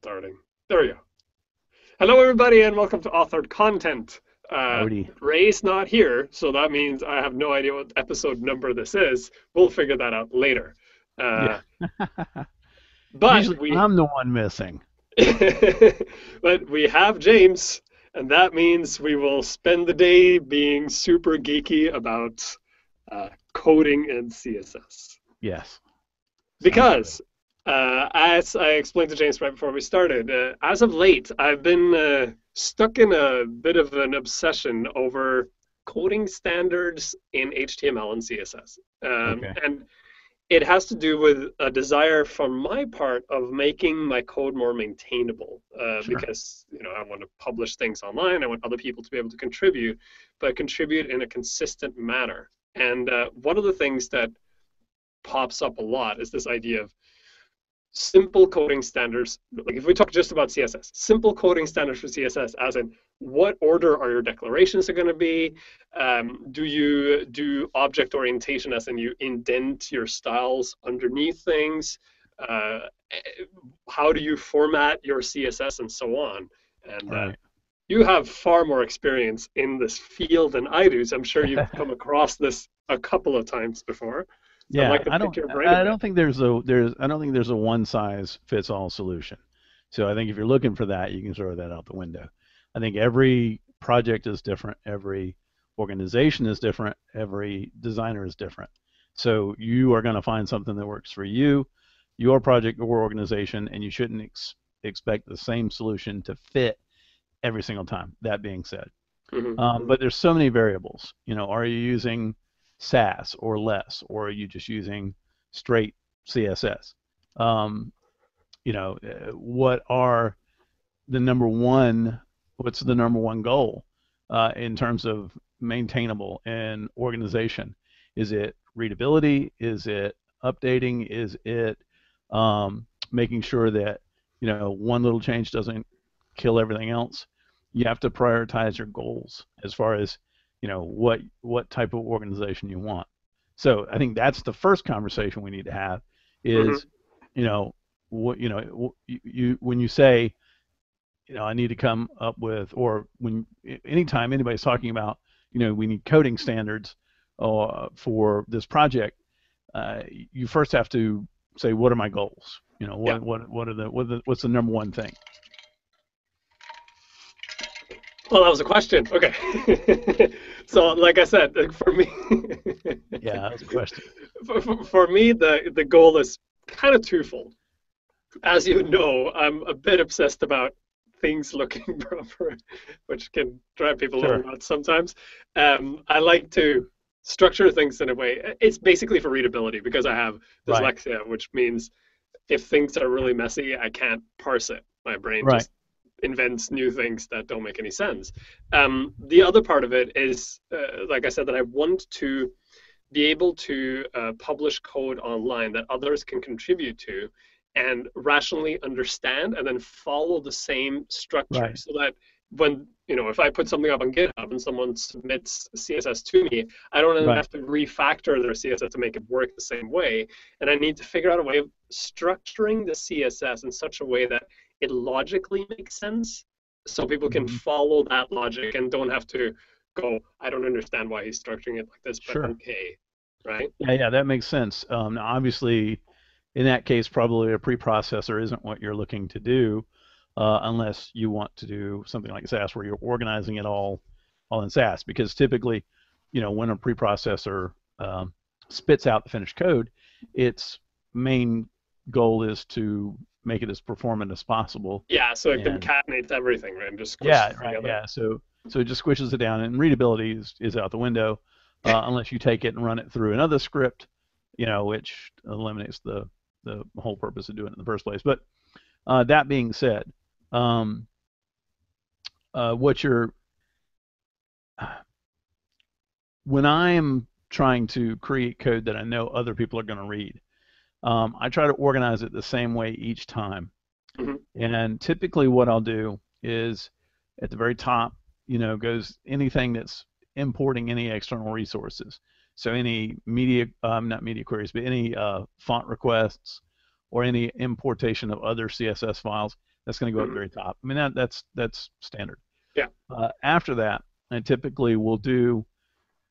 Starting. There we go. Hello, everybody, and welcome to Authored Content. Howdy. Ray's not here, so that means I have no idea what episode number this is. We'll figure that out later. Yeah. Uh, but Usually we, I'm the one missing. but we have James, and that means we will spend the day being super geeky about coding and CSS. Yes. Sounds good. Because, as I explained to James right before we started, as of late, I've been stuck in a bit of an obsession over coding standards in HTML and CSS. Okay. And it has to do with a desire from my part of making my code more maintainable, Sure. because I want to publish things online. I want other people to be able to contribute, but contribute in a consistent manner. And one of the things that pops up a lot is this idea of simple coding standards. Like if we talk just about CSS, simple coding standards for CSS, as in what order are your declarations are going to be? Do you do object orientation, as in you indent your styles underneath things? Uh, how do you format your CSS and so on? And Right. you have far more experience in this field than I do, so I'm sure you've come across this a couple of times before. So I'd Yeah, like to I pick don't your brain a I bit. don't think there's a one size fits all solution. So I think if you're looking for that, you can throw that out the window. I think every project is different, every organization is different, every designer is different. So you are going to find something that works for you, your project or organization, and you shouldn't expect the same solution to fit every single time. That being said, Hmm. but there's so many variables. Are you using Sass or less, or are you just using straight CSS? Um, what are the number one? What's the number one goal in terms of maintainable and organization? Is it readability? Is it updating? Is it making sure that one little change doesn't kill everything else? You have to prioritize your goals as far as what type of organization you want. So I think that's the first conversation we need to have is Hmm. you know what you when you say I need to come up with, or when anytime anybody's talking about we need coding standards for this project, you first have to say what are my goals. Yeah. What's the number one thing? Well, that was a question. Okay. So, like I said, for me, Yeah, that was a question. for me, the goal is kind of twofold. As you know, I'm a bit obsessed about things looking proper, which can drive people a little Sure. nuts sometimes. I like to structure things in a way. It's basically for readability because I have Right. dyslexia, which means if things are really messy, I can't parse it. My brain Right. just invents new things that don't make any sense. The other part of it is, like I said, that I want to be able to publish code online that others can contribute to and rationally understand and then follow the same structure Right. so that when if I put something up on GitHub and someone submits CSS to me, I don't Right. have to refactor their CSS to make it work the same way. And I need to figure out a way of structuring the CSS in such a way that it logically makes sense so people can Hmm. follow that logic and don't have to go, I don't understand why he's structuring it like this, but Sure. okay, right? Yeah, yeah, that makes sense. Now obviously, in that case, probably a preprocessor isn't what you're looking to do, unless you want to do something like SAS where you're organizing it all in SAS. Because typically, when a preprocessor spits out the finished code, its main goal is to make it as performant as possible. Yeah, so it And concatenates everything, right, and just yeah, squishes it right, together. yeah. So it just squishes it down, and readability is out the window, unless you take it and run it through another script, which eliminates the whole purpose of doing it in the first place. But that being said, um, what you're when I am trying to create code that I know other people are going to read, I try to organize it the same way each time. Hmm. And typically, what I'll do is at the very top, goes anything that's importing any external resources. So any media, not media queries, but any font requests or any importation of other CSS files, That's going to go up Hmm. very top. I mean, that's standard. Yeah. After that, I typically will do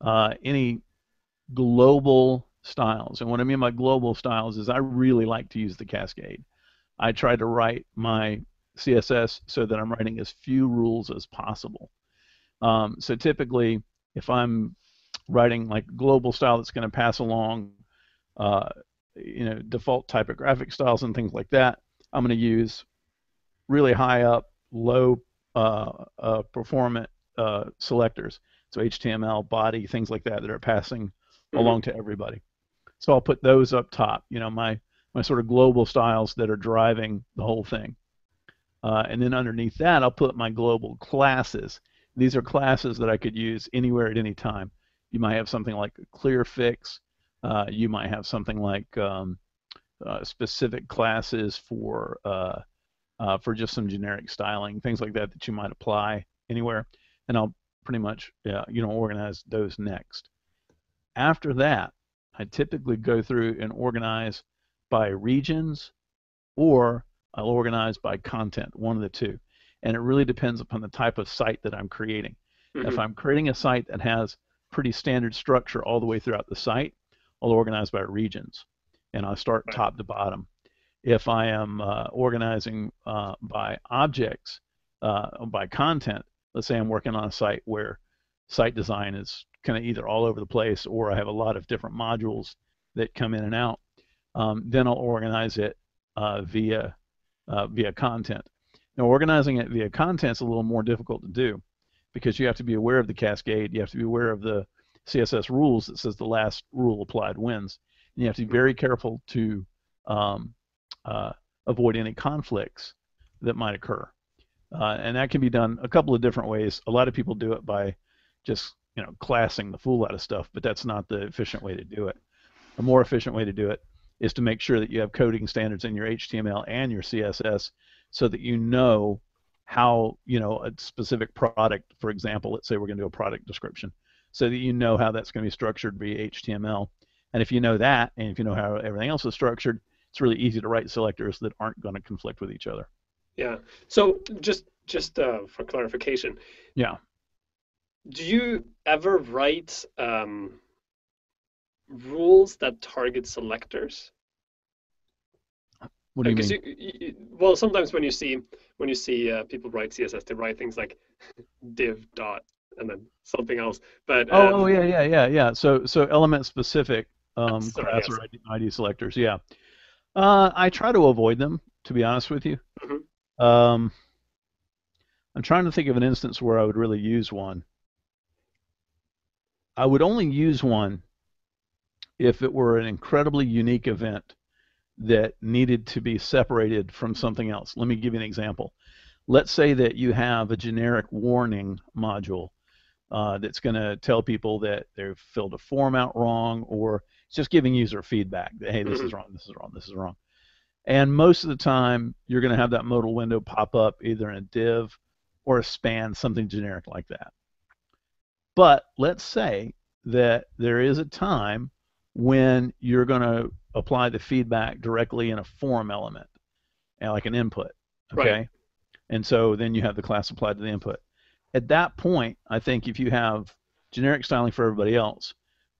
any global styles. And what I mean by global styles is I really like to use the cascade. I try to write my CSS so that I'm writing as few rules as possible. So typically, if I'm writing like global style that's going to pass along, uh, default typographic styles and things like that, I'm going to use really high up, low performant selectors. So HTML, body, things like that are passing Hmm. along to everybody. So I'll put those up top. My sort of global styles that are driving the whole thing. And then underneath that, I'll put my global classes. These are classes that I could use anywhere at any time. You might have something like a clear fix. You might have something like specific classes for just some generic styling, things like that that you might apply anywhere. And I'll pretty much organize those next. After that, I typically go through and organize by regions, or I'll organize by content, one of the two. And it really depends upon the type of site that I'm creating. If Hmm. I'm creating a site that has pretty standard structure all the way throughout the site, I'll organize by regions, and I'll start Right. top to bottom. If I am organizing by objects, by content, let's say I'm working on a site where site design is kind of either all over the place, or I have a lot of different modules that come in and out, then I'll organize it via content. Now, organizing it via content is a little more difficult to do because you have to be aware of the cascade. You have to be aware of the CSS rules that says the last rule applied wins. And you have to be very careful to um, uh, avoid any conflicts that might occur. And that can be done a couple of different ways. A lot of people do it by just classing the fool out of stuff, but that's not the efficient way to do it. A more efficient way to do it is to make sure that you have coding standards in your HTML and your CSS so that you know how, a specific product, for example, let's say we're going to do a product description, so that you know how that's going to be structured via HTML. And if you know that, and if you know how everything else is structured, it's really easy to write selectors that aren't going to conflict with each other. Yeah. So just for clarification, Yeah. do you ever write rules that target selectors? What do you Because mean? well, sometimes when you see people write CSS, they write things like div dot and then something else. But Oh, yeah, yeah, yeah, yeah. So element specific sorry, class yes. or ID selectors. Yeah. I try to avoid them, to be honest with you. Hmm. Um, I'm trying to think of an instance where I would really use one. I would only use one if it were an incredibly unique event that needed to be separated from something else. Let me give you an example. Let's say that you have a generic warning module that's going to tell people that they've filled a form out wrong, or it's just giving user feedback that, hey, this Hmm. is wrong, this is wrong, this is wrong. And most of the time, you're going to have that modal window pop up either in a div or a span, something generic like that. But let's say that there is a time when you're going to apply the feedback directly in a form element, like an input, Right. okay? And so then you have the class applied to the input. At that point, I think if you have generic styling for everybody else,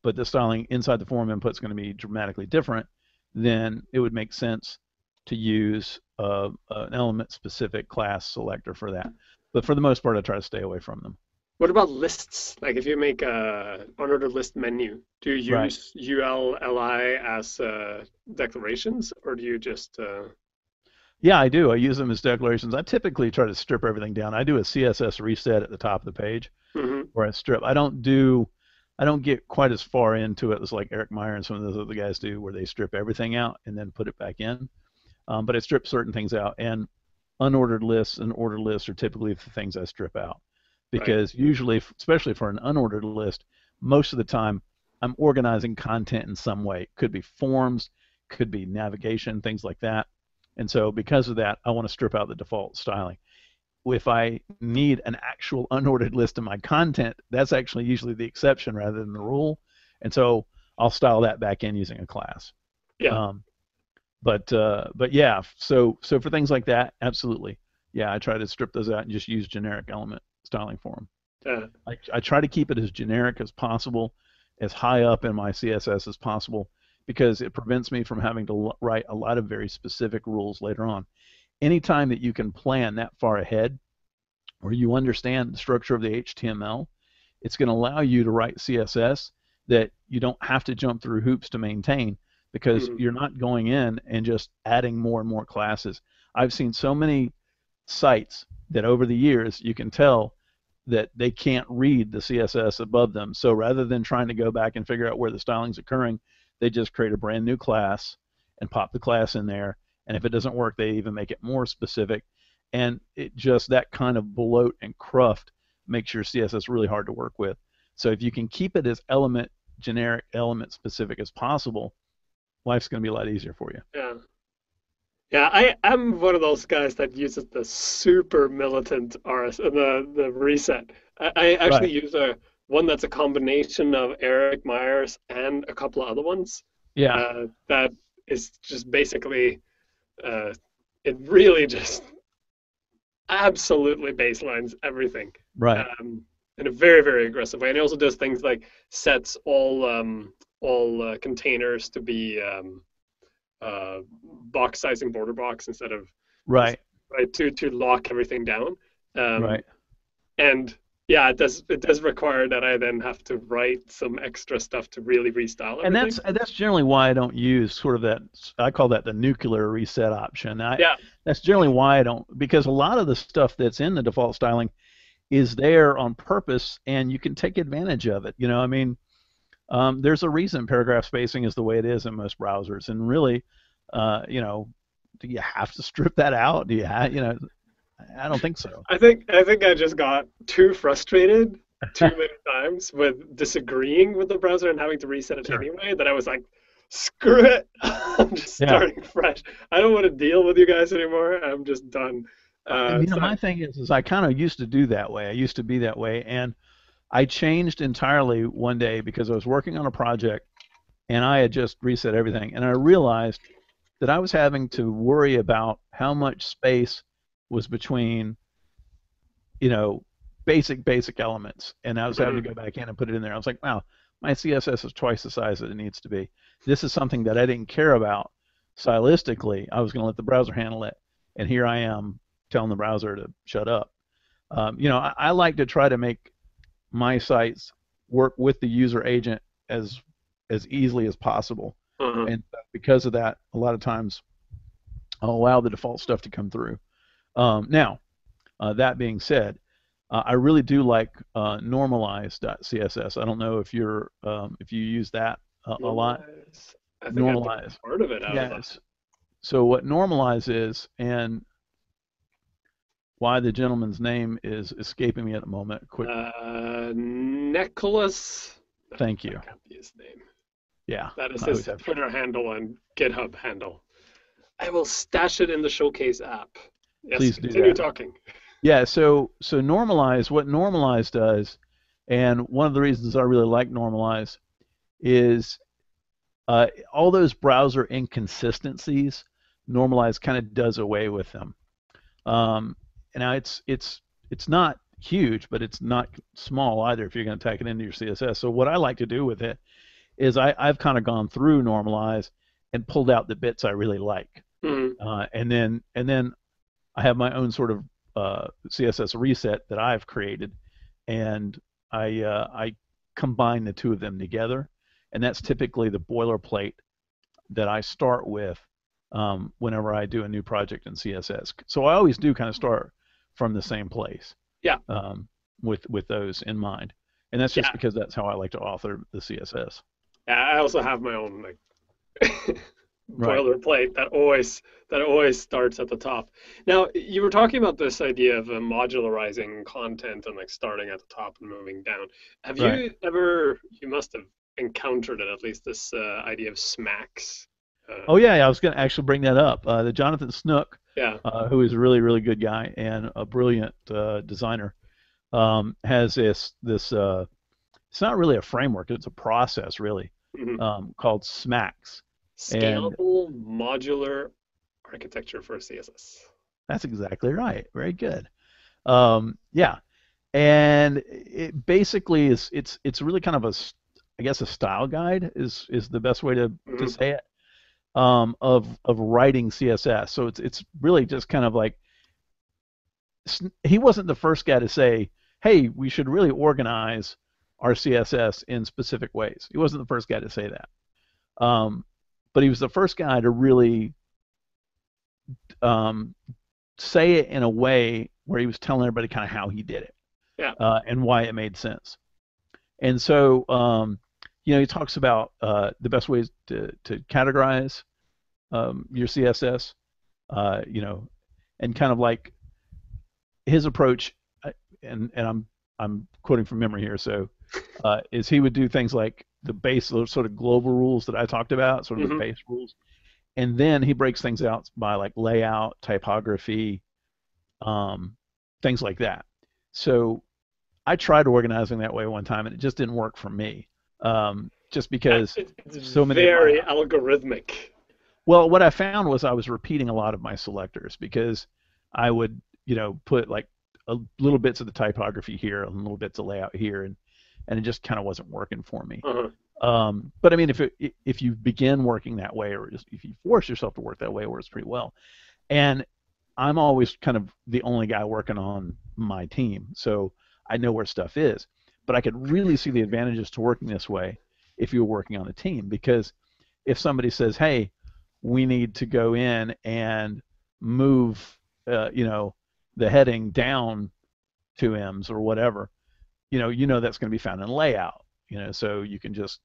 but the styling inside the form input is going to be dramatically different, then it would make sense to use an element-specific class selector for that. But for the most part, I try to stay away from them. What about lists? Like if you make a unordered list menu, do you Right. use ULLI as declarations, or do you just Yeah, I do. I use them as declarations. I typically try to strip everything down. I do a CSS reset at the top of the page mhm. where I strip. I don't get quite as far into it as like Eric Meyer and some of those other guys do, where they strip everything out and then put it back in. But I strip certain things out, and unordered lists and ordered lists are typically the things I strip out Right? because usually, especially for an unordered list, most of the time I'm organizing content in some way. It could be forms, could be navigation, things like that. And so because of that, I want to strip out the default styling. If I need an actual unordered list of my content, that's actually usually the exception rather than the rule. And so I'll style that back in using a class. Yeah. Um, But yeah, so for things like that, absolutely. Yeah, I try to strip those out and just use generic element styling for them. Uh, I try to keep it as generic as possible, as high up in my CSS as possible, because it prevents me from having to write a lot of very specific rules later on. Anytime that you can plan that far ahead, or you understand the structure of the HTML, it's going to allow you to write CSS that you don't have to jump through hoops to maintain, because mhm. you're not going in and just adding more and more classes. I've seen so many sites that over the years you can tell that they can't read the CSS above them. So rather than trying to go back and figure out where the styling's occurring, they just create a brand new class and pop the class in there. And if it doesn't work, they even make it more specific. And it just, that kind of bloat and cruft makes your CSS really hard to work with. So if you can keep it as generic element specific as possible, life's going to be a lot easier for you. Yeah. Yeah, I'm one of those guys that uses the super militant RS, the reset. I actually Right. use a one that's a combination of Eric Myers and a couple of other ones. Yeah. That is just basically, uh, it really just absolutely baselines everything, Right. in a very, very aggressive way. And it also does things like sets all containers to be uh, box sizing border box instead of Right. right to lock everything down. Um, Right. and yeah, it does require that I then have to write some extra stuff to really restyle And everything. that's generally why I don't use sort of that. I call that the nuclear reset option. Yeah. That's generally why I don't, because a lot of the stuff that's in the default styling is there on purpose, and you can take advantage of it. I mean, there's a reason paragraph spacing is the way it is in most browsers, and really, uh, you know, do you have to strip that out? Do you have, I don't think so. I think I just got too frustrated too many times with disagreeing with the browser and having to reset it Sure. anyway that I was like, screw it. I'm just Yeah. starting fresh. I don't want to deal with you guys anymore. I'm just done. And So my thing is I kind of used to do that way. I used to be that way, and I changed entirely one day because I was working on a project and I had just reset everything, and I realized that I was having to worry about how much space was between, you know, basic elements, and I was having to mhm. go back in and put it in there. I was like, wow, my CSS is twice the size that it needs to be. This is something that I didn't care about stylistically. I was going to let the browser handle it, and here I am telling the browser to shut up. I like to try to make my sites work with the user agent as easily as possible, Uh-huh. and because of that, a lot of times I'll allow the default stuff to come through. Now, that being said, I really do like normalize.css. I don't know if you use that a lot. Normalize. I think I took Normalize. part of it out of that. Yes. So what normalize is, and why the gentleman's name is escaping me at the moment. Quick, Nicholas. thank That you. can't be his name. Yeah, That is I always his have. Twitter handle and GitHub handle. I will stash it in the Showcase app. Yes, Please do continue that. talking. Yeah. So normalize. What normalize does, and one of the reasons I really like normalize is all those browser inconsistencies. Normalize kind of does away with them. Um, now it's not huge, but it's not small either if you're going to tack it into your CSS. So what I like to do with it is I've kind of gone through normalize and pulled out the bits I really like, Mhm. and then I have my own sort of CSS reset that I've created, and I combine the two of them together, and that's typically the boilerplate that I start with whenever I do a new project in CSS. So I always do kind of start from the same place Yeah, um, with those in mind, and that's just yeah, because that's how I like to author the CSS. yeah. I also have my own like Right. boilerplate that always starts at the top. Now, you were talking about this idea of modularizing content and like starting at the top and moving down. Have Right. you ever? You must have encountered it at least. This idea of smacks. Oh Uh, yeah, yeah, I was going to actually bring that up. The Jonathan Snook, yeah. who is a really really good guy and a brilliant designer, has this. It's not really a framework; it's a process really Mhm. called SMACS. And Scalable modular architecture for CSS. that's exactly right. Very good. Yeah, and it basically is it's really kind of I guess a style guide is the best way to Hmm. say it, of writing CSS. So it's really just kind of like he wasn't the first guy to say, hey, we should really organize our CSS in specific ways. He wasn't the first guy to say that. Um, but he was the first guy to really um, say it in a way where he was telling everybody kind of how he did it, Yeah. and why it made sense. And so, he talks about the best ways to categorize your CSS, you know, and kind of like his approach, and I'm quoting from memory here, so is he would do things like the base, those sort of global rules that I talked about, sort of the Hmm. base rules, and then he breaks things out by like layout, typography, um, things like that. So I tried organizing that way one time, and it just didn't work for me, just Yeah, because it's so many of my very algorithmic. well, what I found was I was repeating a lot of my selectors because I would, put like little bits of the typography here and little bits of layout here, and it just kind of wasn't working for me. Uh-huh. But I mean, if you begin working that way, or just if you force yourself to work that way, it works pretty well. And I'm always kind of the only guy working on my team, so I know where stuff is. But I could really see the advantages to working this way if you were working on a team, because if somebody says, "Hey, we need to go in and move, the heading down 2 M's or whatever," that's going to be found in layout. So you can just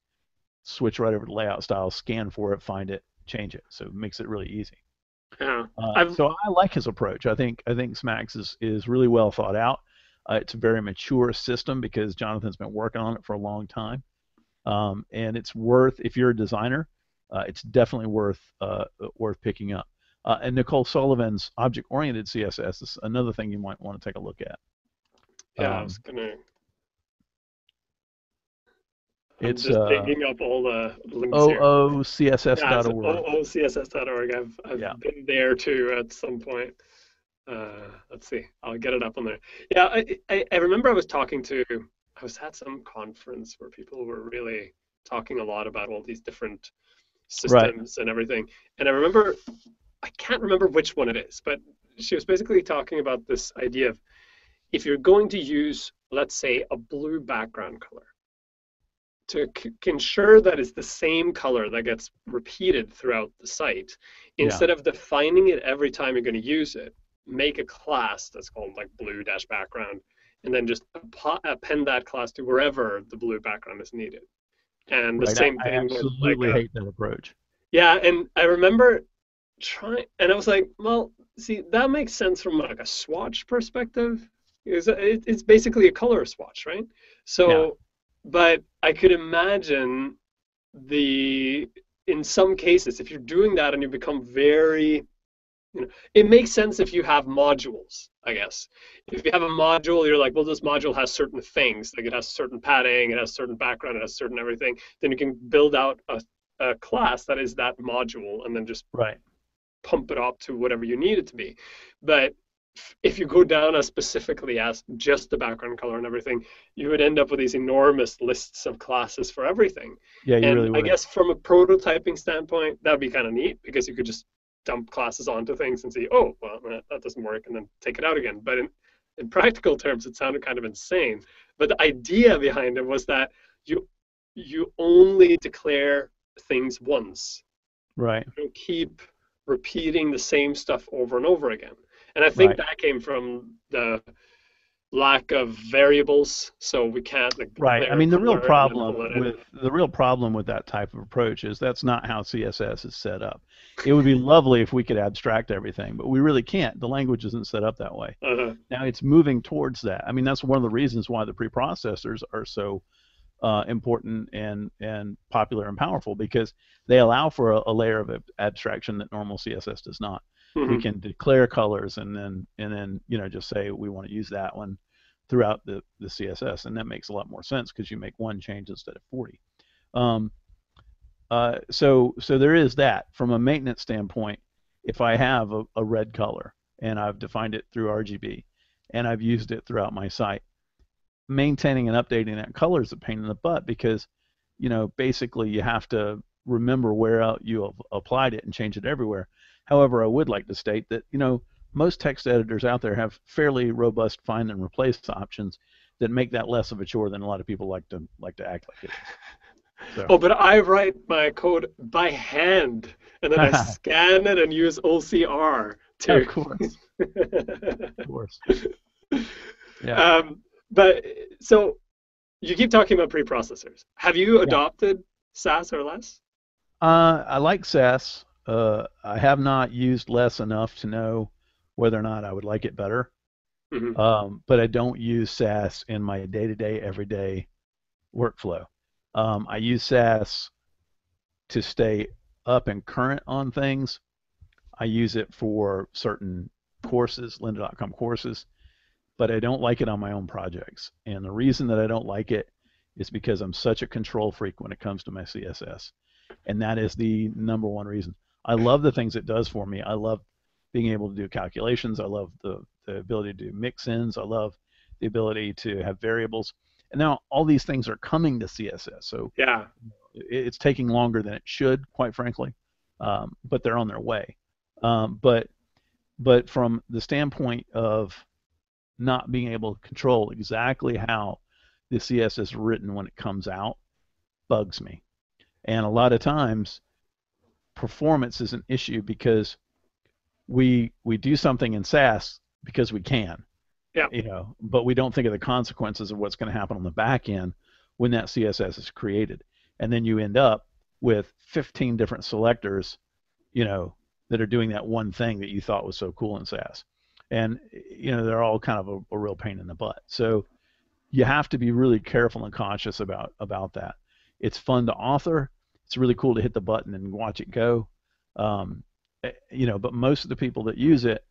switch right over to layout style, scan for it, find it, change it. So it makes it really easy. Yeah. I've So I like his approach. I think Smax is really well thought out. It's a very mature system because Jonathan's been working on it for a long time, and it's worth, if you're a designer, it's definitely worth picking up. And Nicole Sullivan's object-oriented CSS is another thing you might want to take a look at. yeah, I was Um, gonna I'm it's just digging up all the links here. Yeah, it's oocss.org. oocss.org. Yeah, I've been there too at some point. Let's see. I'll get it up on there. Yeah, I remember I was at some conference where people were really talking a lot about all these different right. systems and everything. And I remember, I can't remember which one it is, but she was basically talking about this idea of if you're going to use, let's say, a blue background color, to ensure that it's the same color that gets repeated throughout the site, Yeah, instead of defining it every time you're going to use it, make a class that's called like blue dash background, and then just append that class to wherever the blue background is needed. And the right. I, same I thing with like absolutely hate that approach. yeah, and I remember trying, and I was like, well, see, that makes sense from like a swatch perspective. It's basically a color swatch, right? Yeah, So, but I could imagine the in some cases, if you're doing that and you become very, it makes sense if you have modules, I guess. If you have a module, you're like, well, this module has certain things, like it has certain padding, it has certain background, it has certain everything. Then you can build out a class that is that module and then just right. pump it up to whatever you need it to be. But if you go down as specifically as just the background color and everything, you would end up with these enormous lists of classes for everything. Yeah, you And really I would. guess from a prototyping standpoint, that'd be kind of neat because you could just dump classes onto things and see, oh, well, that doesn't work, and then take it out again. But in practical terms, it sounded kind of insane. But the idea behind it was that you only declare things once. Right, You don't keep repeating the same stuff over and over again. And I think right. that came from the lack of variables, so we can't like Right. I declare a mean, color and then pull it in. the real problem with that type of approach is that's not how CSS is set up. It would be lovely if we could abstract everything, but we really can't. The language isn't set up that way. Uh-huh. Now it's moving towards that. I mean, that's one of the reasons why the preprocessors are so important and popular and powerful, because they allow for a layer of abstraction that normal CSS does not. We Hmm. can declare colors and then just say we want to use that one throughout the CSS, and that makes a lot more sense because you make one change instead of 40. Um, So there is that. From a maintenance standpoint, if I have a red color and I've defined it through RGB and I've used it throughout my site, maintaining and updating that color is a pain in the butt because, basically you have to remember where you have applied it and change it everywhere. However, I would like to state that, most text editors out there have fairly robust find and replace options that make that less of a chore than a lot of people like to act like it is. So, Oh, but I write my code by hand, and then I scan it and use OCR of to. course, of course, yeah. But so you keep talking about preprocessors. Have you Yeah. adopted SAS or less? I like SAS. I have not used less enough to know whether or not I would like it better. Hmm. But I don't use SAS in my day-to-day, everyday workflow. I use SAS to stay up and current on things. I use it for certain courses, lynda.com courses, but I don't like it on my own projects. And the reason that I don't like it is because I'm such a control freak when it comes to my CSS. And that is the number one reason. I love the things it does for me. I love being able to do calculations. I love the ability to do mix-ins. I love the ability to have variables. And now all these things are coming to CSS. So Yeah. it's taking longer than it should, quite frankly, but they're on their way. But from the standpoint of not being able to control exactly how the CSS is written when it comes out bugs me. And a lot of times, performance is an issue because we do something in SAS because we can, Yeah. but we don't think of the consequences of what's going to happen on the back end when that CSS is created. And then you end up with 15 different selectors, that are doing that one thing that you thought was so cool in SAS. And, they're all kind of a real pain in the butt. So you have to be really careful and conscious about that. It's fun to author. It's really cool to hit the button and watch it go. But most of the people that use it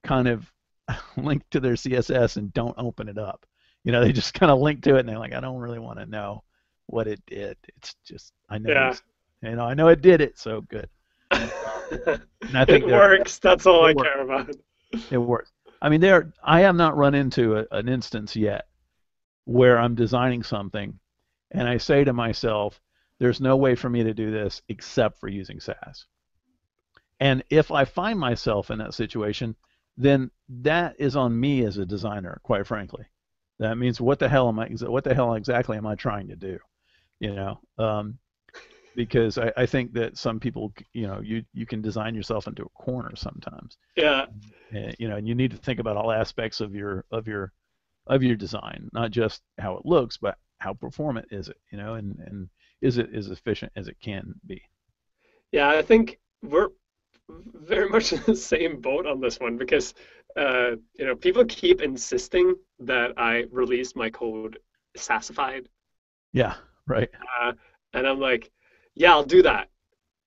kind of link to their CSS and don't open it up. They just kind of link to it and they're like, I don't really want to know what it did. It's just, I know, Yeah. I know it did it, so good. And I think It works. That's all it I works. care about. It works. I mean, I have not run into an instance yet where I'm designing something and I say to myself, there's no way for me to do this except for using SAS. And if I find myself in that situation, then that is on me as a designer, quite frankly. That means what the hell exactly am I trying to do? You know, because I think that some people, you can design yourself into a corner sometimes. Yeah. And you need to think about all aspects of your design, not just how it looks, but how performant is it, and is it as efficient as it can be? Yeah, I think we're very much in the same boat on this one because people keep insisting that I release my code sassified, Yeah, right, uh, and I'm like, yeah, I'll do that.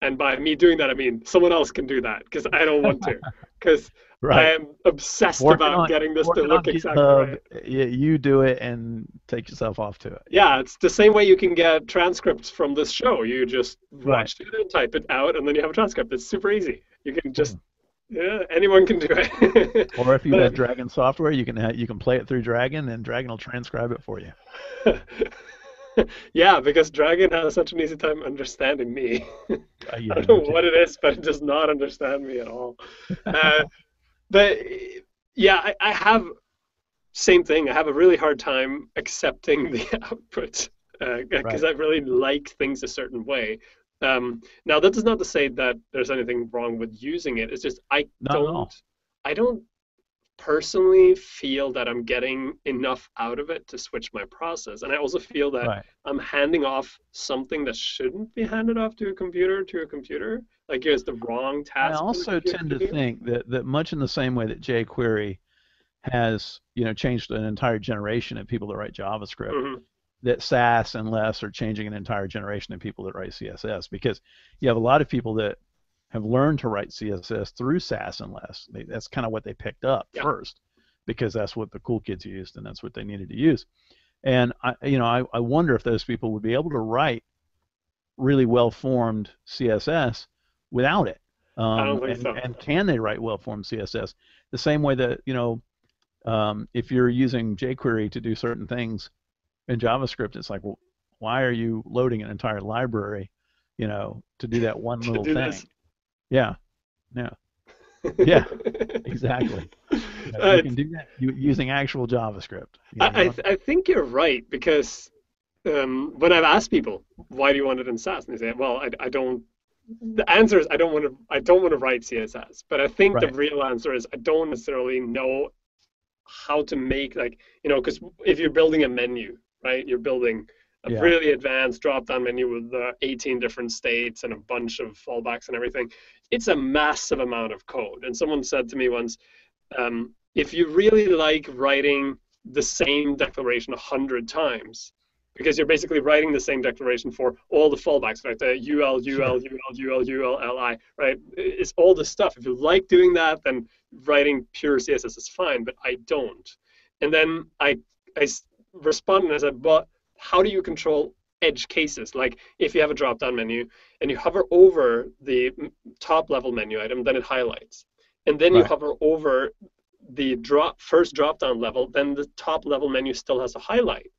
And by me doing that, I mean someone else can do that because I don't want to, because I right. am obsessed Working about on getting this to working on look exactly GitHub, right. you do it and take yourself off to it. Yeah, it's the same way you can get transcripts from this show. You just Right. watch it and type it out, and then you have a transcript. It's super easy. You can just, Mhm. yeah, anyone can do it. Or if you have But Dragon software, you can play it through Dragon, and Dragon will transcribe it for you. yeah, because Dragon has such an easy time understanding me. I Yeah, don't no know what kidding. it is, but it does not understand me at all. Uh, but yeah, I have same thing. I have a really hard time accepting the output because Right. I really like things a certain way. Now, that does not to say that there's anything wrong with using it. It's just Not at all. I don't personally feel that I'm getting enough out of it to switch my process. And I also feel that Right. I'm handing off something that shouldn't be handed off to a computer. Like it's the wrong I task for the also computer tend to to do. think that much in the same way that jQuery has, changed an entire generation of people that write JavaScript, Hmm. that SAS and less are changing an entire generation of people that write CSS, because you have a lot of people that have learned to write CSS through SAS and less. That's kind of what they picked up Yeah. first because that's what the cool kids used and that's what they needed to use. And I wonder if those people would be able to write really well-formed CSS without it? I don't think And so. can they write well-formed CSS? The same way that, if you're using jQuery to do certain things in JavaScript, it's like, well, why are you loading an entire library, to do that one To little do thing? this. Yeah, yeah, yeah, exactly. You It's, can do that using actual JavaScript. You I, don't. I think you're right because when I've asked people why do you want it in SAS, and they say, well, I don't. The answer is I don't want to write CSS, but I think the Right. real answer is I don't necessarily know how to make like because if you're building a menu, right, you're building a Yeah. really advanced drop-down menu with 18 different states and a bunch of fallbacks and everything. It's a massive amount of code. And someone said to me once, if you really like writing the same declaration 100 times, because you're basically writing the same declaration for all the fallbacks, right? The UL, Sure. UL, UL, UL, UL, LI, right? It's all the stuff. If you like doing that, then writing pure CSS is fine, but I don't. And then I responded and I said, but how do you control edge cases? Like if you have a drop down menu and you hover over the top level menu item, then it highlights. And then you Right. hover over the first drop down level, then the top level menu still has a highlight,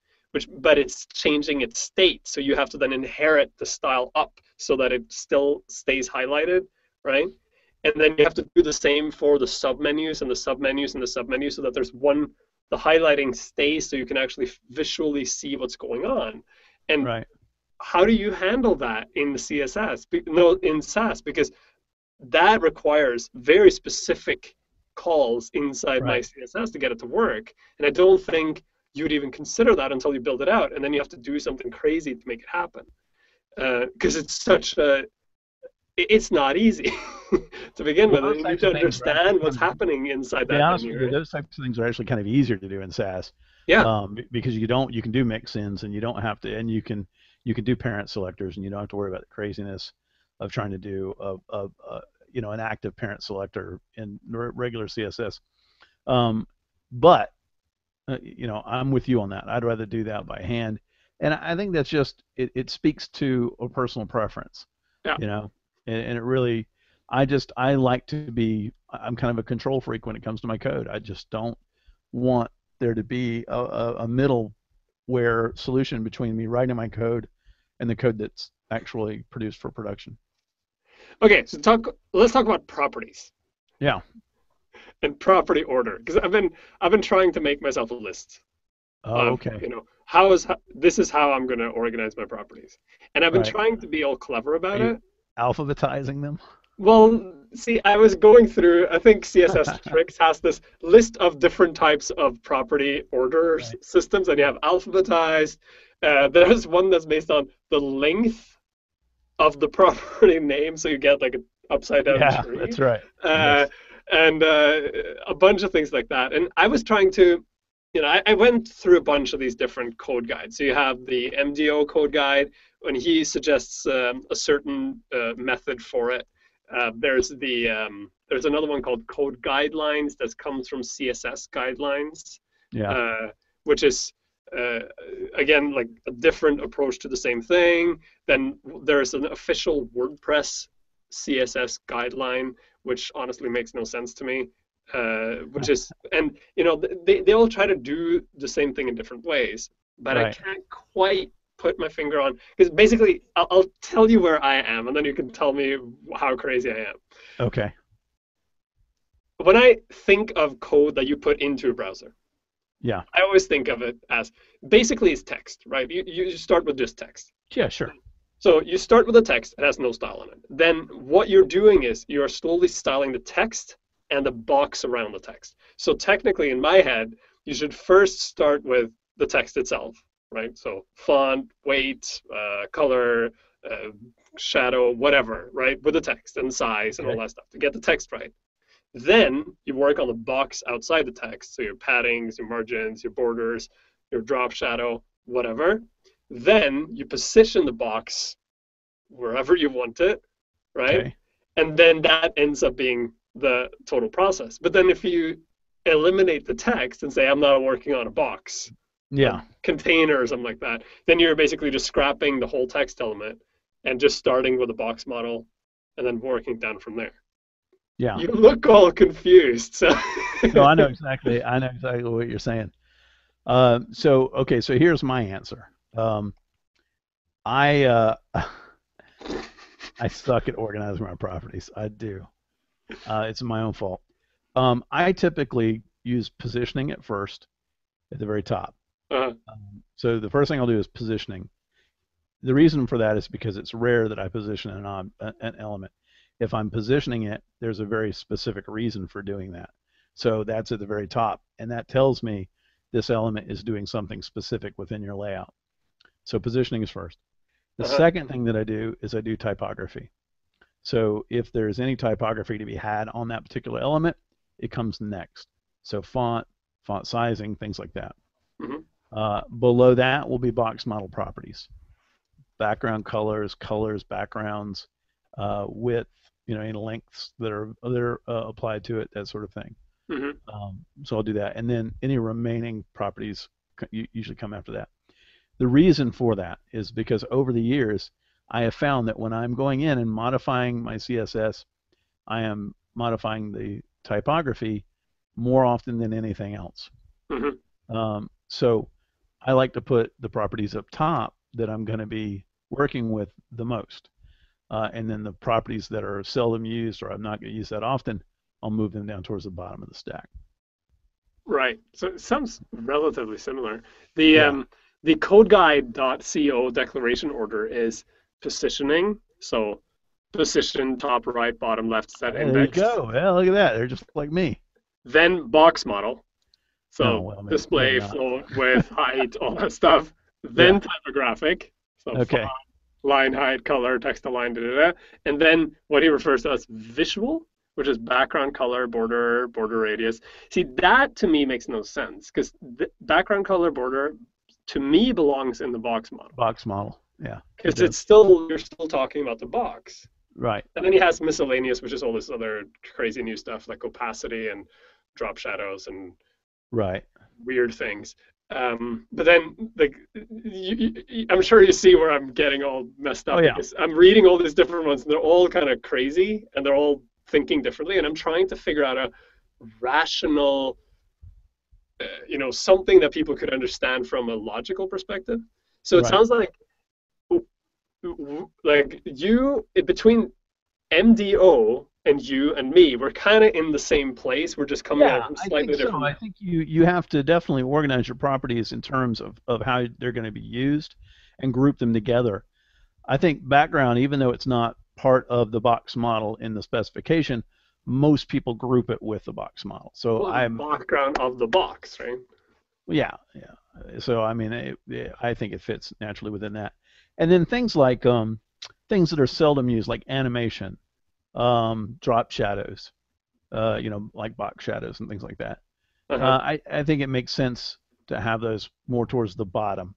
but it's changing its state. So you have to then inherit the style up so that it still stays highlighted, right? And then you have to do the same for the submenus and the submenus and the submenus so that the highlighting stays so you can actually visually see what's going on. And Right. how do you handle that in the CSS? No, in SAS, because that requires very specific calls inside my Right. CSS to get it to work. And I don't think you would even consider that until you build it out. And then you have to do something crazy to make it happen. Because it's not easy to begin Well, with. those You need types to of things are actually understand what's kind of, happening inside to be that honest menu, with you, right? those types of things are actually kind of easier to do in SAS, Yeah. because you can do mix-ins and you don't have to, and you can do parent selectors and you don't have to worry about the craziness of trying to do an active parent selector in regular CSS. Um, but I'm with you on that. I'd rather do that by hand, and I think that's just it speaks to a personal preference, Yeah. you know, and it really, I like to be. I'm kind of a control freak when it comes to my code. I just don't want there to be a middleware solution between me writing my code and the code that's actually produced for production. Okay. So let's talk about properties Yeah. and property order because I've been trying to make myself a list Oh, of okay. this is how I'm going to organize my properties, and I've been Right. trying to be all clever Are about you it. alphabetizing them? Well, see, I was going through, I think CSS Tricks has this list of different types of property order Right. systems, and you have alphabetized. There's one that's based on the length of the property name, so you get like an upside down Yeah, tree, that's right. uh, Yes. and a bunch of things like that. And I was trying to, I went through a bunch of these different code guides. So you have the MDO code guide, and he suggests a certain method for it. There's another one called Code Guidelines that comes from CSS Guidelines, Yeah. uh, which is uh, again like a different approach to the same thing. Then there's an official WordPress CSS guideline, which honestly makes no sense to me. Which is, and they all try to do the same thing in different ways, but I Right. can't quite put my finger on because basically I'll tell you where I am, and then you can tell me how crazy I am. Okay. When I think of code that you put into a browser, Yeah. I always think of it as basically it's text, right? You start with just text. Yeah, sure. So you start with a text, it has no style on it. Then what you're doing is you're slowly styling the text and the box around the text. So technically, in my head, you should first start with the text itself, right? So font, weight, color, uh, shadow, whatever, right? With the text and size and all Okay. that stuff to get the text right. Then you work on the box outside the text, so your paddings, your margins, your borders, your drop shadow, whatever. Then you position the box wherever you want it, right? Okay. And then that ends up being the total process. But then if you eliminate the text and say, I'm not working on a box, a Yeah. container or something like that, then you're basically just scrapping the whole text element. and just starting with a box model and then working down from there. Yeah. You look all confused. So No, I know exactly. I know exactly what you're saying. Okay, so here's my answer. I I suck at organizing my properties. I do. It's my own fault. I typically use positioning at first, at the very top. uh, So the first thing I'll do is positioning. The reason for that is because it's rare that I position an element. If I'm positioning it, there's a very specific reason for doing that. So that's at the very top, and that tells me this element is doing something specific within your layout. So positioning is first. The uh, second thing that I do is I do typography. So if there's any typography to be had on that particular element, it comes next. So font sizing, things like that. mhm. Below that will be box model properties, background colors, backgrounds, width, any lengths that are applied to it, that sort of thing. Mhm. So I'll do that, and then any remaining properties usually come after that. The reason for that is because over the years, I have found that when I'm going in and modifying my CSS, I am modifying the typography more often than anything else. Mhm. So I like to put the properties up top that I'm going to be working with the most. And then the properties that are seldom used or I'm not going to use that often, I'll move them down towards the bottom of the stack. Right. So it sounds relatively similar. The Yeah. um, the CodeGuide.co declaration order is positioning. So position, top, right, bottom, left, set, Hey, there you index. go. Yeah, look at that. They're just like me. Then box model. No, So well, maybe display, not. float, width, height, all that stuff. Yeah. Then typographic. So font, Okay. line height, color, text align, da, da, da. And then what he refers to as visual, which is background color, border radius. See, that to me makes no sense because background color, border, to me belongs in the box model Box model. Yeah, it because does. it's still you're still talking about the box. Right. And then he has miscellaneous, which is all this other crazy new stuff like opacity and drop shadows and Right. weird things. But then, like, I'm sure you see where I'm getting all messed Oh up yeah. because I'm reading all these different ones and they're all kind of crazy and they're all thinking differently. And I'm trying to figure out a rational, something that people could understand from a logical perspective. So it Right. sounds like you between MDO and you and me, we're kind of in the same place. We're just coming at it Yeah, from I think slightly so. different. I think you have to definitely organize your properties in terms of how they're going to be used and group them together. I think background, even though it's not part of the box model in the specification, most people group it with the box model. So Well, the I'm, background of the box, right? yeah, yeah. So I mean, I think it fits naturally within that. And then things like things that are seldom used, like animation, drop shadows, like box shadows and things like that. Uh-huh. I think it makes sense to have those more towards the bottom,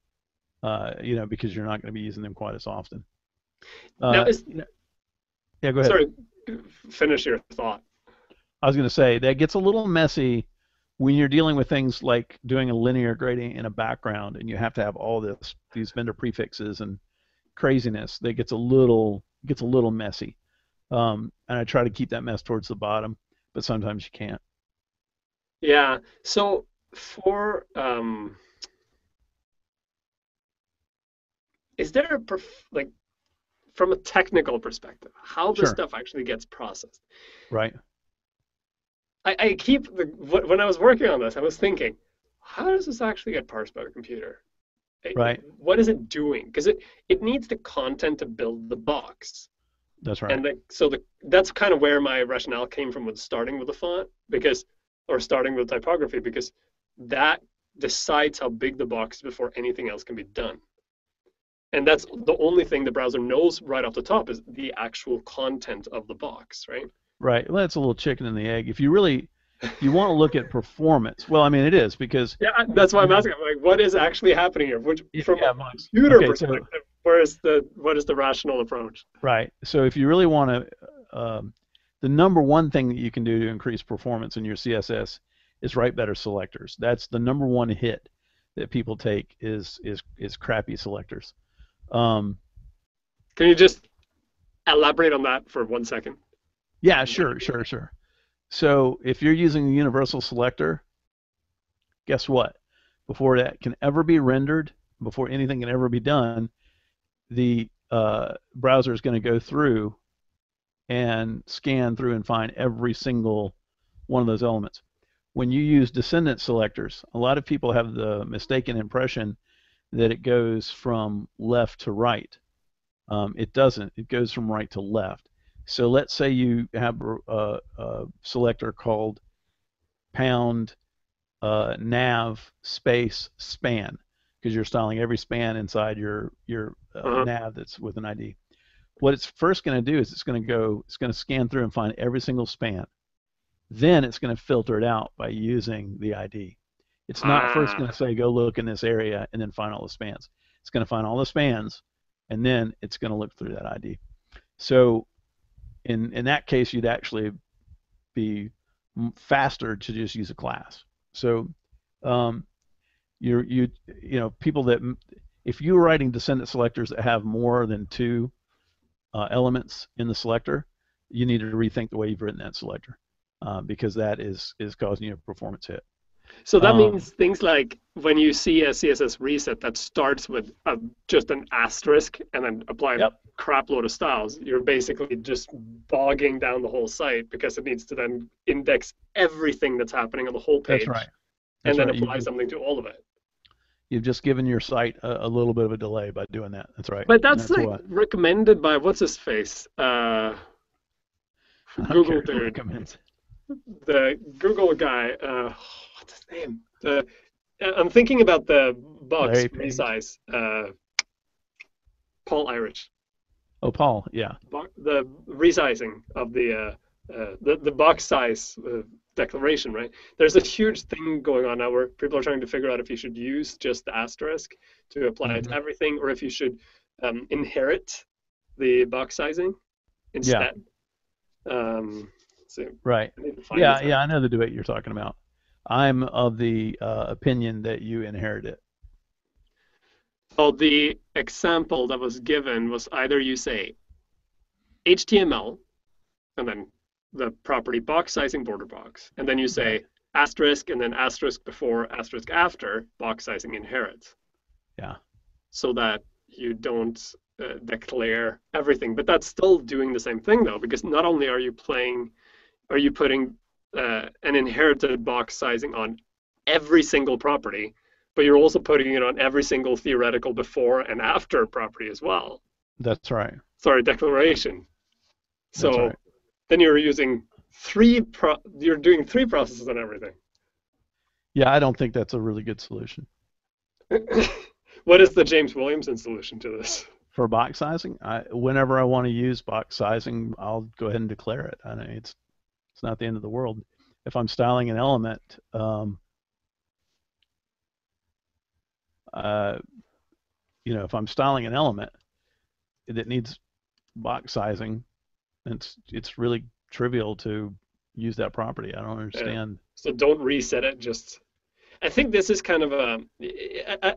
because you're not going to be using them quite as often. Now, Uh, you know, yeah, go ahead. sorry, finish your thought. I was going to say that gets a little messy when you're dealing with things like doing a linear gradient in a background, and you have to have all these vendor prefixes and craziness. That gets a little messy. And I try to keep that mess towards the bottom, but sometimes you can't. Yeah. So for is there a like from a technical perspective, how this Sure. stuff actually gets processed? Right. I keep when I was working on this, I was thinking, how does this actually get parsed by the computer? Right. What is it doing? Because it needs the content to build the box. That's right. And that's kind of where my rationale came from with starting with the font or starting with typography because that decides how big the box is before anything else can be done. And that's the only thing the browser knows right off the top is the actual content of the box, right? Right. Well, that's a little chicken and the egg. If you want to look at performance, well, I mean, it is because Yeah, that's why I'm you, asking. I'm like, what is actually happening here? Which, from a yeah, Max. computer Okay, so perspective, what is the rational approach? right. So if you really want to, the number one thing that you can do to increase performance in your CSS is write better selectors. That's the number one hit that people take is crappy selectors. Um, Can you just elaborate on that for 1 second? Yeah, sure, sure, sure. So if you're using the universal selector, guess what? Before that can ever be rendered, before anything can ever be done, the browser is going to go through and scan through and find every single one of those elements. When you use descendant selectors, a lot of people have the mistaken impression that it goes from left to right. It doesn't. It goes from right to left. So let's say you have a selector called pound nav space span, because you're styling every span inside your Uh-huh. nav that's with an ID. What it's first going to do is it's going to scan through and find every single span. Then it's going to filter it out by using the ID. It's not first going to Ah, say go look in this area and then find all the spans. It's going to find all the spans and then it's going to look through that ID. So in that case, you'd actually be faster to just use a class. So um, you know people that if you're writing descendant selectors that have more than two elements in the selector, you need to rethink the way you've written that selector because that is causing you a performance hit. so that Um, means things like when you see a CSS reset that starts with just an asterisk and then apply a yep, crap load of styles, you're basically just bogging down the whole site because it needs to then index everything that's happening on the whole that's page right. and That's then right. apply something to all of it. You've just given your site a little bit of a delay by doing that. That's right. But that's That's like why. recommended by what's his face? I don't Google care who dude, recommends. the Google guy. What's his name? I'm thinking about the box Larry Page. resize. Paul Irish. Oh, Paul. Yeah. The resizing of the box size declaration, right? There's a huge thing going on now where people are trying to figure out if you should use just the asterisk to apply it to Hmm. everything, or if you should inherit the box sizing Yeah. instead. Um, so Right. I need to find Yeah. this Yeah. out. I know the debate you're talking about. I'm of the opinion that you inherit it. So the example that was given was either you say HTML and then the property box sizing border box, and then you Right. say asterisk and then asterisk before asterisk after box sizing inherits, Yeah. so that you don't declare everything. But that's still doing the same thing though, because not only are you putting an inherited box sizing on every single property, but you're also putting it on every single theoretical before and after property as well. That's right. Sorry, declaration. That's So right. then you're using you're doing three processes on everything. Yeah. I don't think that's a really good solution What is the James Williamson solution to this? for box sizing. Whenever I want to use box sizing, I'll go ahead and declare it. I mean, it's not the end of the world. If I'm styling an element, uh, if I'm styling an element that needs box sizing, it's really trivial to use that property. I don't Yeah. understand. So don't reset it. Just I think this is kind of a.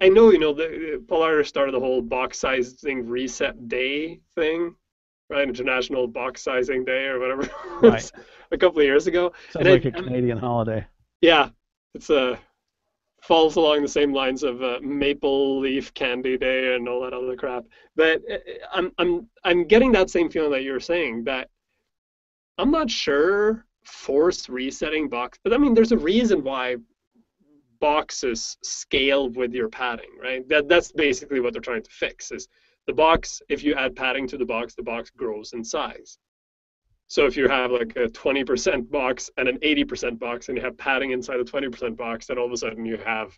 I know the Polaris started the whole box sizing reset day thing, right? International Box Sizing Day or whatever it Right. was a couple of years ago, and Sounds like a Canadian holiday. yeah, it's a falls along the same lines of Maple Leaf Candy Day and all that other crap. But I'm getting that same feeling that you're saying that I'm not sure force resetting box. But I mean, there's a reason why boxes scale with your padding, right? That's basically what they're trying to fix. Is the box, if you add padding to the box grows in size. So if you have like a 20% box and an 80% box, and you have padding inside the 20% box, then all of a sudden you have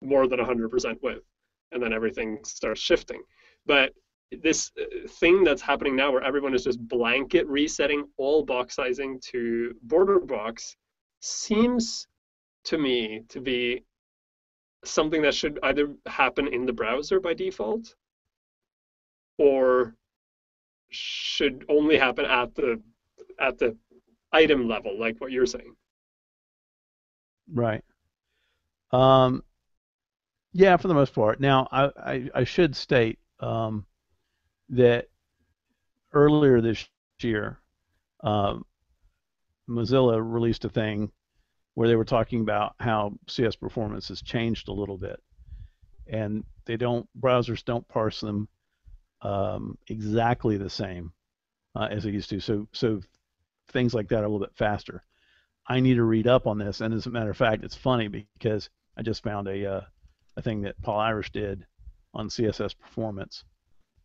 more than 100% width, and then everything starts shifting. But this thing that's happening now where everyone is just blanket resetting all box sizing to border box seems to me to be something that should either happen in the browser by default or should only happen at the item level, like what you're saying. Right. Um, yeah, for the most part. Now, I should state that earlier this year, um, Mozilla released a thing where they were talking about how CS performance has changed a little bit, and browsers don't parse them exactly the same as they used to. So things like that are a little bit faster. I need to read up on this, and as a matter of fact, it's funny because I just found a thing that Paul Irish did on CSS performance,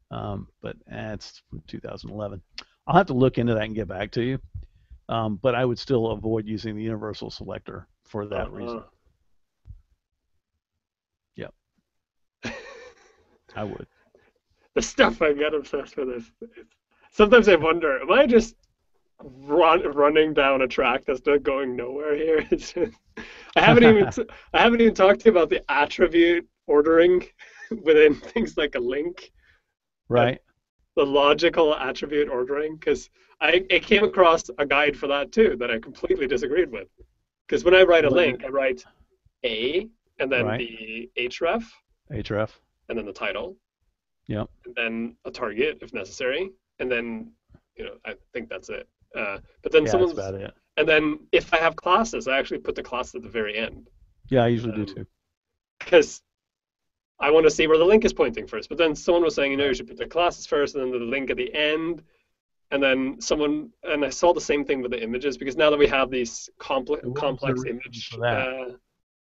but it's from 2011. I'll have to look into that and get back to you. But I would still avoid using the universal selector for that reason. Yep, I would. The stuff I get obsessed with is sometimes I wonder, am I just running down a track that's not going nowhere here? I haven't even I haven't even talked to you about the attribute ordering within things like a link. Right. The logical attribute ordering, because I came across a guide for that too that I completely disagreed with. Because when I write a link, I write A and then Right. the href href. and then the title. Yep. And then a target if necessary, and then I think that's it. But then Yeah, that's about it. and then if I have classes, I actually put the class at the very end. Yeah, I usually do too. Because I want to see where the link is pointing first. But then someone was saying, you should put the classes first and then the link at the end. And then and I saw the same thing with the images, because now that we have these complex image,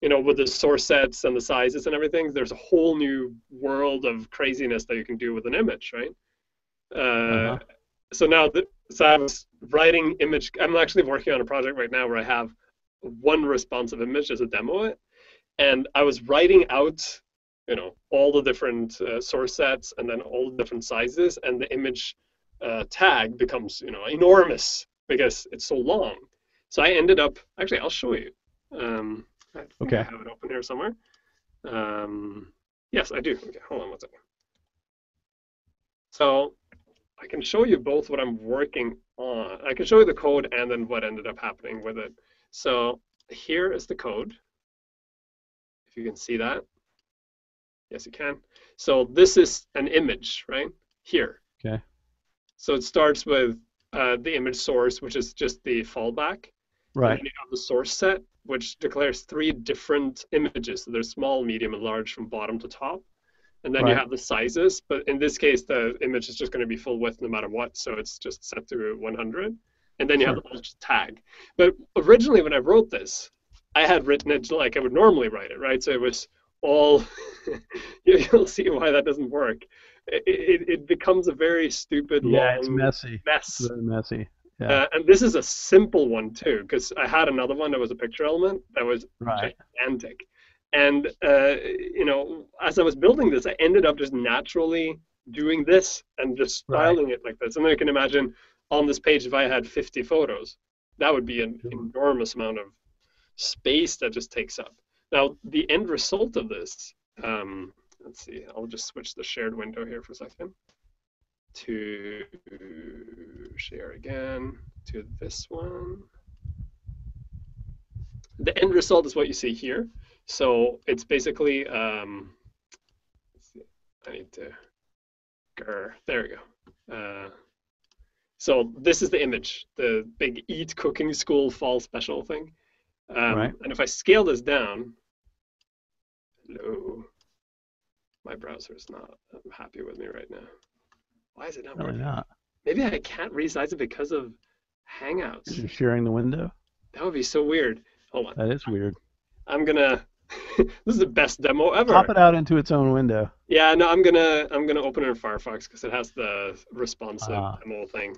with the source sets and the sizes and everything, there's a whole new world of craziness that you can do with an image, right? So now, so I was writing image. I'm actually working on a project right now where I have one responsive image as a demo it, and I was writing out, all the different source sets and then all the different sizes, and the image tag becomes, enormous because it's so long. So I ended up, actually, I'll show you. I think I have it open here somewhere. Yes, I do. Okay, hold on one second. So I can show you both what I'm working on. I can show you the code and then what ended up happening with it. So here is the code. If you can see that. Yes, you can. So this is an image, right? Here. Okay. So it starts with the image source, which is just the fallback. Right. And then you have the source set, which declares 3 different images. So there's small, medium, and large from bottom to top. And then you have the sizes, but in this case, the image is just going to be full width no matter what, so it's just set to 100. And then you have the alt tag. But originally, when I wrote this, I had written it like I would normally write it, right? So it was all, you'll see why that doesn't work. It becomes a very stupid, long it's messy. mess. It's very messy. Yeah. And this is a simple one too, because I had another one that was a picture element that was gigantic. And as I was building this, I ended up just naturally doing this and just styling it like this. And then you can imagine on this page, if I had 50 photos, that would be an enormous amount of space that just takes up. Now, the end result of this, let's see, I'll just switch the shared window here for a second to share again to this one. The end result is what you see here. So it's basically, let's see, I need to, there we go. So this is the image, the big Eat Cooking School fall special thing. And if I scale this down, hello, my browser is not happy with me right now. Why is it not working? Not. Maybe I can't resize it because of Hangouts. You're sharing the window? That would be so weird. Hold on. That is weird. I'm gonna. This is the best demo ever. Pop it out into its own window. Yeah, no, I'm gonna open it in Firefox because it has the responsive demo thing.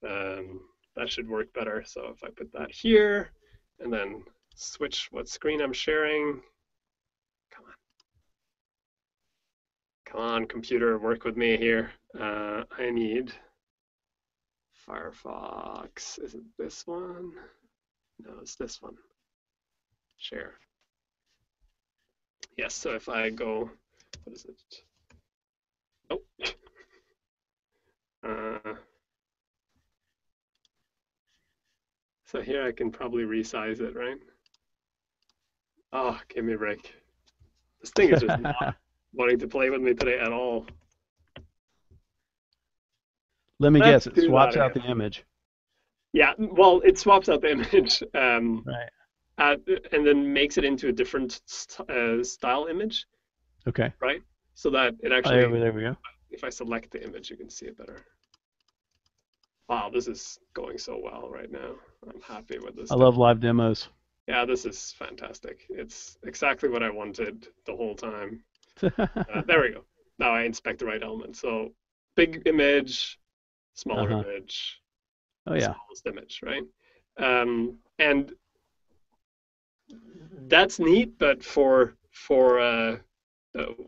That should work better. So if I put that here and then switch what screen I'm sharing. Come on, computer, work with me here. I need Firefox. Is it this one? No, it's this one. Share. Yes, so if I go, what is it? Oh. So here I can probably resize it, right? Oh, give me a break. This thing is just not wanting to play with me today at all. Let me Let's guess, it do that swaps out again. the image. Yeah, well, it swaps out the image, Right. at, and then makes it into a different style image, Okay. right? So that it Oh, actually, there we go. if I select the image, you can see it better. Wow, this is going so well right now. I'm happy with this I stuff. love live demos. Yeah, this is fantastic. It's exactly what I wanted the whole time. There we go. Now I inspect the right element. So big image, smaller Uh-huh. image, Oh yeah. smallest image, right? And that's neat, but uh,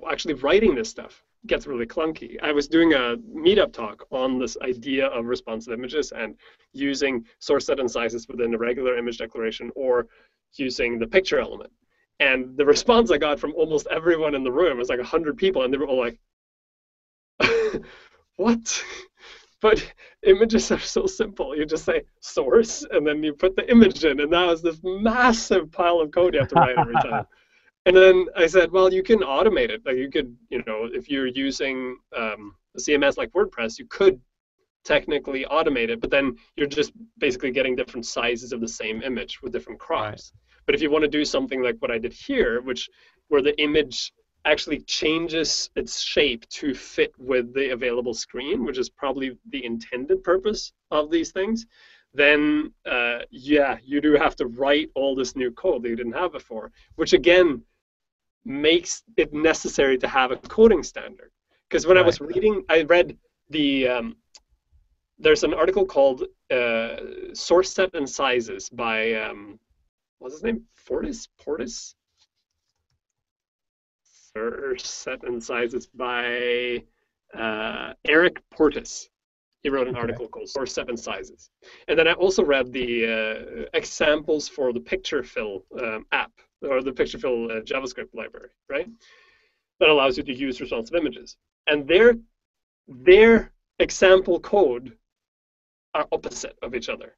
actually writing this stuff gets really clunky. I was doing a meetup talk on this idea of responsive images and using source set and sizes within a regular image declaration or using the picture element. And the response I got from almost everyone in the room was like 100 people, and they were all like, "What?" But images are so simple. You just say source, and then you put the image in, and now it's this massive pile of code you have to write every time. And then I said, well, you can automate it. Like you could, if you're using a CMS like WordPress, you could technically automate it, but then you're just basically getting different sizes of the same image with different Right. crops. But if you want to do something like what I did here, where the image actually changes its shape to fit with the available screen, which is probably the intended purpose of these things, then yeah, you do have to write all this new code that you didn't have before, which again makes it necessary to have a coding standard. Because when I Right. was reading, I read there's an article called Source Set and Sizes by what's his name? Portis? Source Set and Sizes by Eric Portis. He wrote an Okay. article called Source Set and Sizes. And then I also read the examples for the picture fill app, or the picture fill JavaScript library, right? That allows you to use responsive images. And their example code are opposite of each other.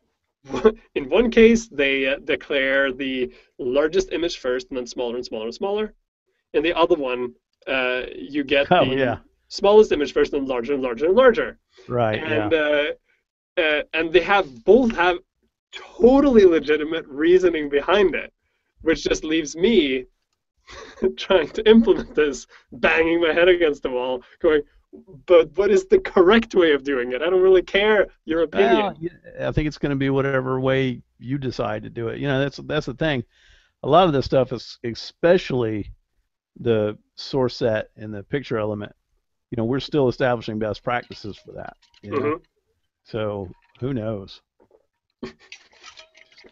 In one case, they declare the largest image first and then smaller and smaller and smaller. In the other one, you get Oh the yeah. smallest image first and larger and larger and larger. Right. Yeah. And they both have totally legitimate reasoning behind it, which just leaves me trying to implement this, banging my head against the wall, going, but what is the correct way of doing it? I don't really care your Well, opinion. I think it's going to be whatever way you decide to do it. That's the thing. A lot of this stuff is, especially the source set and the picture element. We're still establishing best practices for that. Mm-hmm. So who knows?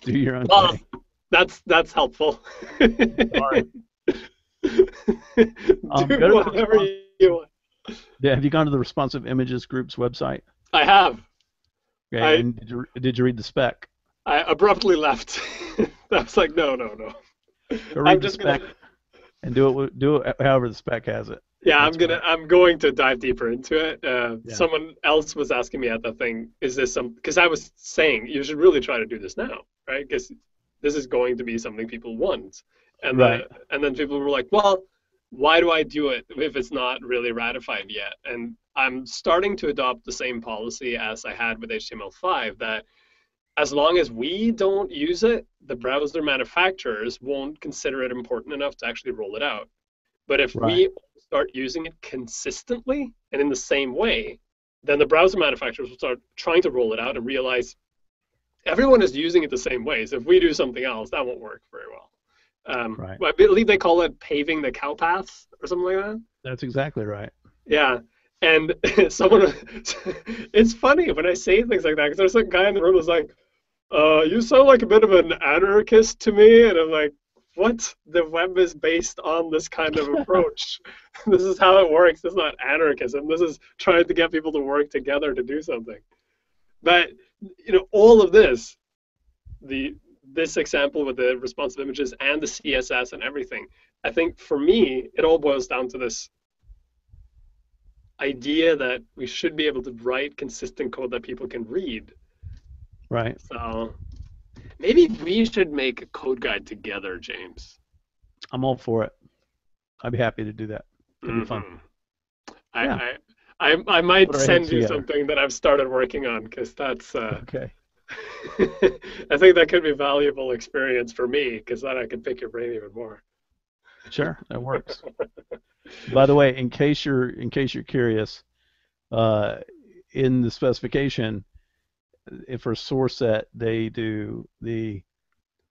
Do your own Well, thing. that's helpful. All right. Do Go to the whatever response. you want. Yeah, have you gone to the Responsive Images Group's website? I have. Okay, I and did you read the spec? I abruptly left. I was like, no, no, no. Go I'm read the just gonna. spec and do it however the spec has it. Yeah, That's fine. I'm going to dive deeper into it. Yeah. Someone else was asking me at that thing, is this some? Because I was saying you should really try to do this now, right? Because this is going to be something people want, Right. and then people were like, well, why do I do it if it's not really ratified yet? And I'm starting to adopt the same policy as I had with HTML5, that as long as we don't use it, the browser manufacturers won't consider it important enough to actually roll it out. But if Right. we start using it consistently and in the same way, then the browser manufacturers will start trying to roll it out and realize everyone is using it the same way. So if we do something else, that won't work very well. Right. I believe they call it paving the cow path or something like that. That's exactly right. Yeah. And someone, it's funny when I say things like that because there's some guy in the room who's like, you sound like a bit of an anarchist to me. And I'm like, what? The web is based on this kind of approach. This is how it works. This is not anarchism. This is trying to get people to work together to do something. But all of this example with the responsive images and the CSS and everything, I think for me, it all boils down to this idea that we should be able to write consistent code that people can read. Right. So maybe we should make a code guide together, James. I'm all for it. I'd be happy to do that. Could be fun. Mm-hmm. Yeah. I I might Put our heads send you together. something that I've started working on because that's Okay. I think that could be valuable experience for me because then I can pick your brain even more. Sure, that works. By the way, in case you're curious, uh, in the specification, if for source set, they do the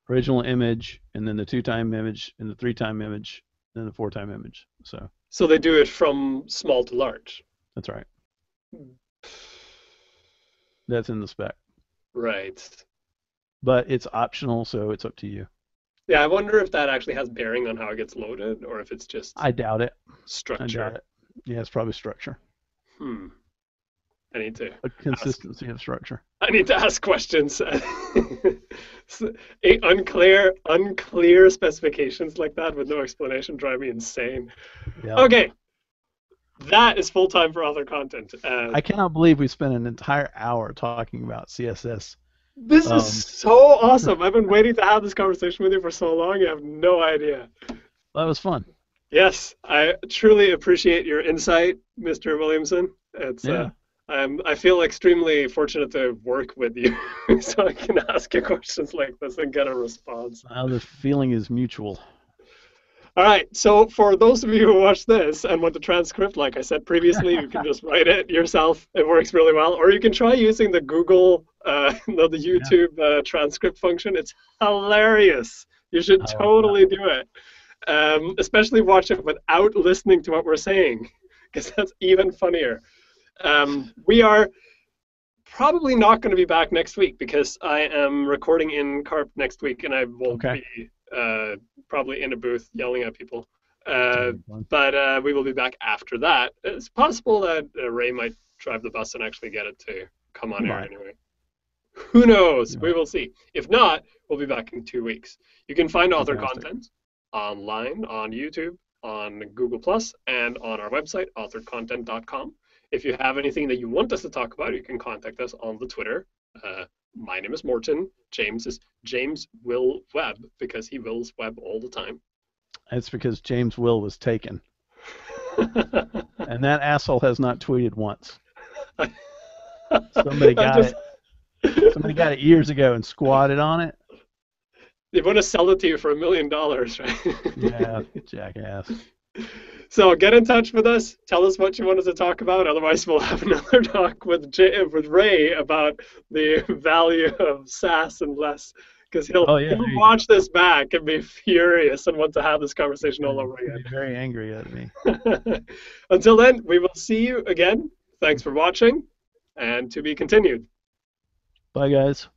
original image and then the 2-time image and the 3-time image and the 4-time image. So So they do it from small to large. that's right. That's in the spec. Right. But it's optional, so it's up to you. Yeah, I wonder if that actually has bearing on how it gets loaded or if it's just I doubt it. I doubt structure. it. Yeah, it's probably structure. Hmm. I need to A ask. consistency of structure. I need to ask questions. Unclear specifications like that with no explanation drive me insane. Yeah. Okay, that is full time for author content. I cannot believe we spent an entire hour talking about CSS. This is Um, so awesome. I've been waiting to have this conversation with you for so long. You have no idea. that was fun. Yes, I truly appreciate your insight, Mr. Williamson. It's Yeah. I feel extremely fortunate to work with you, so I can ask you questions like this and get a response. The feeling is mutual. All right, so for those of you who watch this and want the transcript, like I said previously, you can just write it yourself. It works really well. Or you can try using the Google, no, the Yeah. YouTube transcript function. It's hilarious. You should I love that. totally do it. Especially watch it without listening to what we're saying, because that's even funnier. We are probably not going to be back next week because I am recording in Carp next week, and I will Okay. be probably in a booth yelling at people. Uh, That'll be fun. but we will be back after that. It's possible that Ray might drive the bus and actually get it to come He on air might. anyway. Who knows? He We might. will see. If not, we'll be back in 2 weeks. You can find author Fantastic. content online on YouTube, on Google Plus, and on our website, authorcontent.com. If you have anything that you want us to talk about, you can contact us on the Twitter. My name is Morton. James is James Will Webb because he wills web all the time. It's because James Will was taken. And that asshole has not tweeted once. Somebody got just, it. Somebody got it years ago and squatted on it. They want to sell it to you for $1 million, right? Yeah, jackass. So get in touch with us. Tell us what you want us to talk about. Otherwise, we'll have another talk with Ray about the value of Sass and less, because Oh yeah, he'll there you watch this back and be furious and want to have this conversation all go. over He'll be very angry at me. again. Until then, we will see you again. Thanks for watching, and to be continued. Bye, guys.